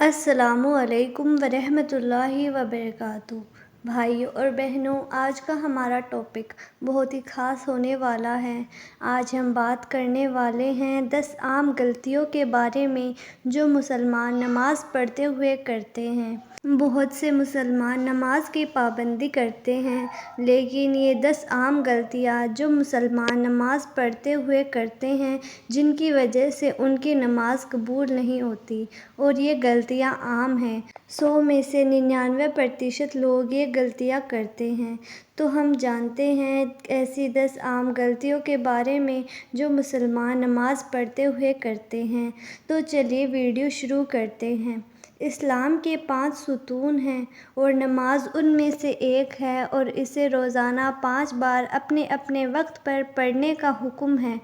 السلام علیکم ورحمۃ اللہ وبرکاتہ۔ بھائیوں اور بہنوں، آج کا ہمارا ٹاپک بہت ہی خاص ہونے والا ہے۔ آج ہم بات کرنے والے ہیں 10 عام غلطیوں کے بارے میں جو مسلمان نماز پڑھتے ہوئے کرتے ہیں۔ بہت سے مسلمان نماز کی پابندی کرتے ہیں، لیکن یہ 10 عام غلطیاں جو مسلمان نماز پڑھتے ہوئے کرتے ہیں جن کی وجہ سے ان کی نماز قبول نہیں ہوتی، اور یہ غلطیاں عام ہیں۔ 100 میں سے 99% لوگ یہ غلطیاں کرتے ہیں۔ تو ہم جانتے ہیں ایسی 10 عام غلطیوں کے بارے میں جو مسلمان نماز پڑھتے ہوئے کرتے ہیں۔ تو چلیے ویڈیو شروع کرتے ہیں۔ اسلام کے 5 ستون ہیں اور نماز ان میں سے ایک ہے، اور اسے روزانہ 5 بار اپنے اپنے وقت پر پڑھنے کا حکم ہے۔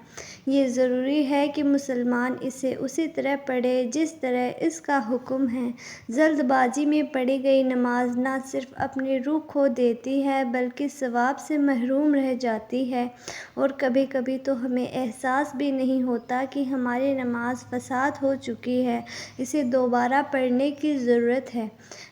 یہ ضروری ہے کہ مسلمان اسے اسی طرح پڑھے جس طرح اس کا حکم ہے۔ جلد بازی میں پڑھی گئی نماز نہ صرف اپنی روح کھو دیتی ہے بلکہ ثواب سے محروم رہ جاتی ہے، اور کبھی کبھی تو ہمیں احساس بھی نہیں ہوتا کہ ہماری نماز فساد ہو چکی ہے، اسے دوبارہ پڑھنے کی ضرورت ہے۔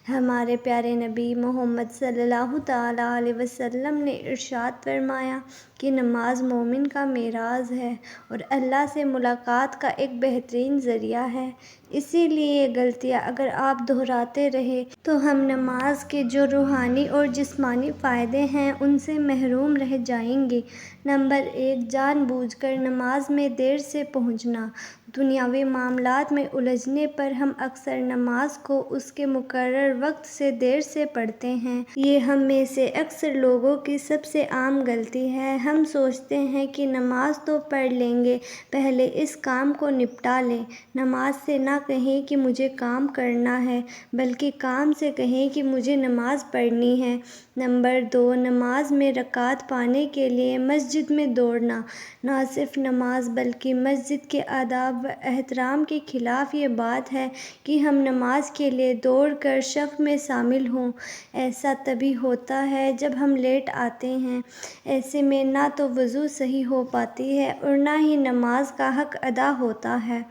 ہمارے پیارے نبی محمد صلی اللہ تعالیٰ علیہ وسلم نے ارشاد فرمایا کہ نماز مومن کا معراج ہے اور اللہ سے ملاقات کا ایک بہترین ذریعہ ہے۔ اسی لیے یہ غلطیاں اگر آپ دہراتے رہے تو ہم نماز کے جو روحانی اور جسمانی فائدے ہیں ان سے محروم رہ جائیں گے۔ نمبر 1، جان بوجھ کر نماز میں دیر سے پہنچنا۔ دنیاوی معاملات میں الجھنے پر ہم اکثر نماز کو اس کے مقرر وقت سے دیر سے پڑھتے ہیں۔ یہ ہم میں سے اکثر لوگوں کی سب سے عام غلطی ہے۔ ہم سوچتے ہیں کہ نماز تو پڑھ لیں گے، پہلے اس کام کو نپٹا لیں۔ نماز سے نہ کہیں کہ مجھے کام کرنا ہے، بلکہ کام سے کہیں کہ مجھے نماز پڑھنی ہے۔ نمبر 2، نماز میں رکعت پانے کے لیے مسجد میں دوڑنا۔ نہ صرف نماز بلکہ مسجد کے آداب و احترام کے خلاف یہ بات ہے کہ ہم نماز کے لیے دوڑ کر صف میں شامل ہوں۔ ایسا تبھی ہوتا ہے جب ہم لیٹ آتے ہیں۔ ایسے میں نہ تو وضو صحیح ہو پاتی ہے اور نہ ہی نماز کا حق ادا ہوتا ہے۔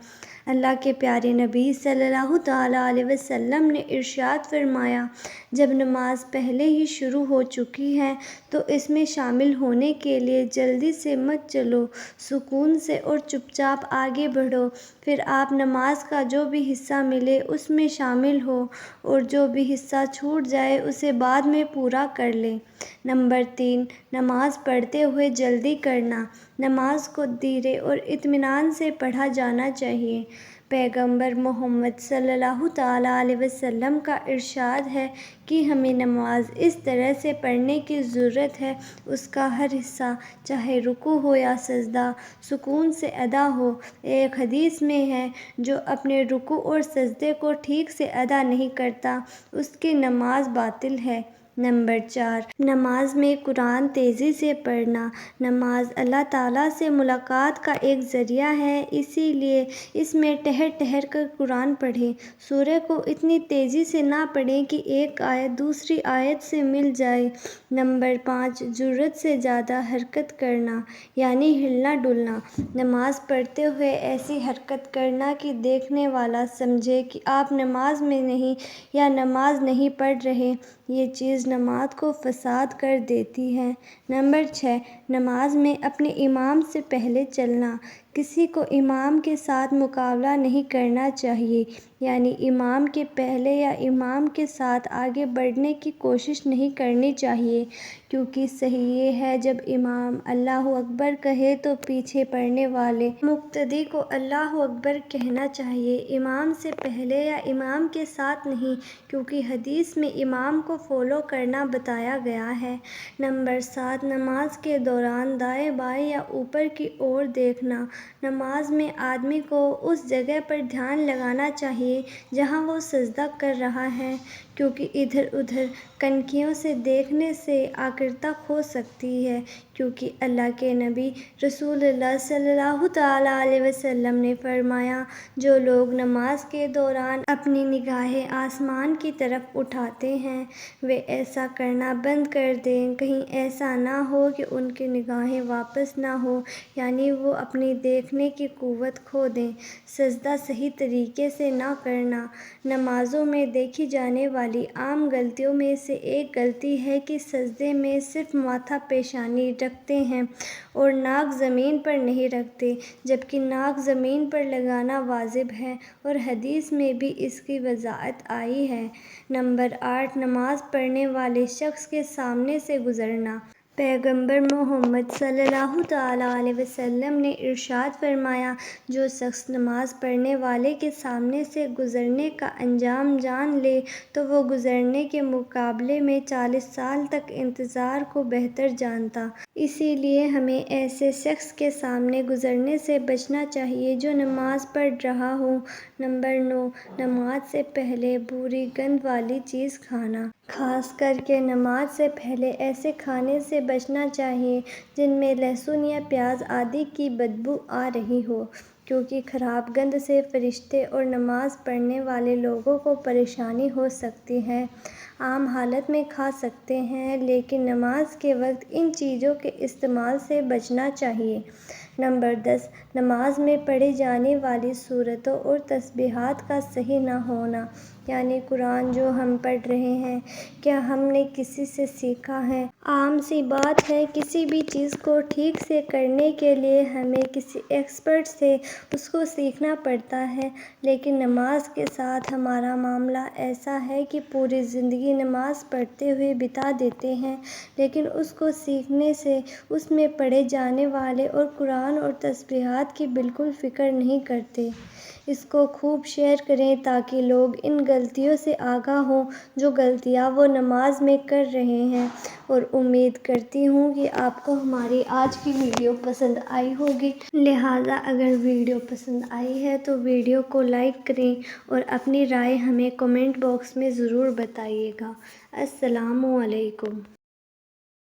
اللہ کے پیارے نبی صلی اللہ تعالیٰ علیہ وسلم نے ارشاد فرمایا، جب نماز پہلے ہی شروع ہو چکی ہے تو اس میں شامل ہونے کے لیے جلدی سے مت چلو، سکون سے اور چپ چاپ آگے بڑھو، پھر آپ نماز کا جو بھی حصہ ملے اس میں شامل ہو، اور جو بھی حصہ چھوٹ جائے اسے بعد میں پورا کر لیں۔ نمبر 3، نماز پڑھتے ہوئے جلدی کرنا۔ نماز کو دھیرے اور اطمینان سے پڑھا جانا چاہیے۔ پیغمبر محمد صلی اللہ تعالیٰ علیہ وسلم کا ارشاد ہے کہ ہمیں نماز اس طرح سے پڑھنے کی ضرورت ہے اس کا ہر حصہ، چاہے رکوع ہو یا سجدہ، سکون سے ادا ہو۔ ایک حدیث میں ہے، جو اپنے رکوع اور سجدے کو ٹھیک سے ادا نہیں کرتا اس کی نماز باطل ہے۔ نمبر 4، نماز میں قرآن تیزی سے پڑھنا۔ نماز اللہ تعالیٰ سے ملاقات کا ایک ذریعہ ہے، اسی لیے اس میں ٹھہر ٹھہر کر قرآن پڑھیں۔ سورہ کو اتنی تیزی سے نہ پڑھیں کہ ایک آیت دوسری آیت سے مل جائے۔ نمبر 5، ضرورت سے زیادہ حرکت کرنا، یعنی ہلنا ڈلنا۔ نماز پڑھتے ہوئے ایسی حرکت کرنا کہ دیکھنے والا سمجھے کہ آپ نماز میں نہیں یا نماز نہیں پڑھ رہے، یہ چیز نماز کو فساد کر دیتی ہے۔ نمبر 6، نماز میں اپنے امام سے پہلے چلنا۔ کسی کو امام کے ساتھ مقابلہ نہیں کرنا چاہیے، یعنی امام کے پہلے یا امام کے ساتھ آگے بڑھنے کی کوشش نہیں کرنی چاہیے، کیونکہ صحیح یہ ہے جب امام اللہ اکبر کہے تو پیچھے پڑھنے والے مقتدی کو اللہ اکبر کہنا چاہیے، امام سے پہلے یا امام کے ساتھ نہیں، کیونکہ حدیث میں امام کو فالو کرنا بتایا گیا ہے۔ نمبر 7، نماز کے دوران دائیں بائیں یا اوپر کی اور دیکھنا۔ نماز میں آدمی کو اس جگہ پر دھیان لگانا چاہیے جہاں وہ سجدہ کر رہا ہے، کیونکہ ادھر ادھر کنکھیوں سے دیکھنے سے آکرتا کھو سکتی ہے، کیونکہ اللہ کے نبی رسول اللہ صلی اللہ تعالیٰ علیہ وسلم نے فرمایا، جو لوگ نماز کے دوران اپنی نگاہیں آسمان کی طرف اٹھاتے ہیں وہ ایسا کرنا بند کر دیں، کہیں ایسا نہ ہو کہ ان کی نگاہیں واپس نہ ہوں، یعنی وہ اپنی دیکھنے کی قوت کھو دیں۔ سجدہ صحیح طریقے سے نہ کرنا۔ نمازوں میں دیکھی جانے والی عام غلطیوں میں سے ایک غلطی ہے کہ سجدے میں صرف ماتھا پیشانی رکھتے ہیں اور ناک زمین پر نہیں رکھتے، جبکہ ناک زمین پر لگانا واجب ہے اور حدیث میں بھی اس کی وضاحت آئی ہے۔ نمبر 8، نماز پڑھنے والے شخص کے سامنے سے گزرنا۔ پیغمبر محمد صلی اللہ تعالیٰ علیہ وسلم نے ارشاد فرمایا، جو شخص نماز پڑھنے والے کے سامنے سے گزرنے کا انجام جان لے تو وہ گزرنے کے مقابلے میں 40 سال تک انتظار کو بہتر جانتا۔ اسی لیے ہمیں ایسے شخص کے سامنے گزرنے سے بچنا چاہیے جو نماز پڑھ رہا ہو۔ نمبر 9، نماز سے پہلے بری گند والی چیز کھانا۔ خاص کر کے نماز سے پہلے ایسے کھانے سے بچنا چاہیے جن میں لہسن یا پیاز آدی کی بدبو آ رہی ہو، کیونکہ خراب گند سے فرشتے اور نماز پڑھنے والے لوگوں کو پریشانی ہو سکتی ہے۔ عام حالت میں کھا سکتے ہیں لیکن نماز کے وقت ان چیزوں کے استعمال سے بچنا چاہیے۔ نمبر 10، نماز میں پڑھی جانے والی سورتوں اور تسبیحات کا صحیح نہ ہونا، یعنی قرآن جو ہم پڑھ رہے ہیں کیا ہم نے کسی سے سیکھا ہے؟ عام سی بات ہے، کسی بھی چیز کو ٹھیک سے کرنے کے لیے ہمیں کسی ایکسپرٹ سے اس کو سیکھنا پڑتا ہے، لیکن نماز کے ساتھ ہمارا معاملہ ایسا ہے کہ پوری زندگی نماز پڑھتے ہوئے بتا دیتے ہیں لیکن اس کو سیکھنے سے اس میں پڑھے جانے والے اور قرآن اور تسبیحات کی بالکل فکر نہیں کرتے۔ اس کو خوب شیئر کریں تاکہ لوگ ان غلطیوں سے آگاہ ہوں جو غلطیاں وہ نماز میں کر رہے ہیں، اور امید کرتی ہوں کہ آپ کو ہماری آج کی ویڈیو پسند آئی ہوگی۔ لہٰذا اگر ویڈیو پسند آئی ہے تو ویڈیو کو لائک کریں اور اپنی رائے ہمیں کمنٹ باکس میں ضرور بتائیے گا۔ السلام علیکم۔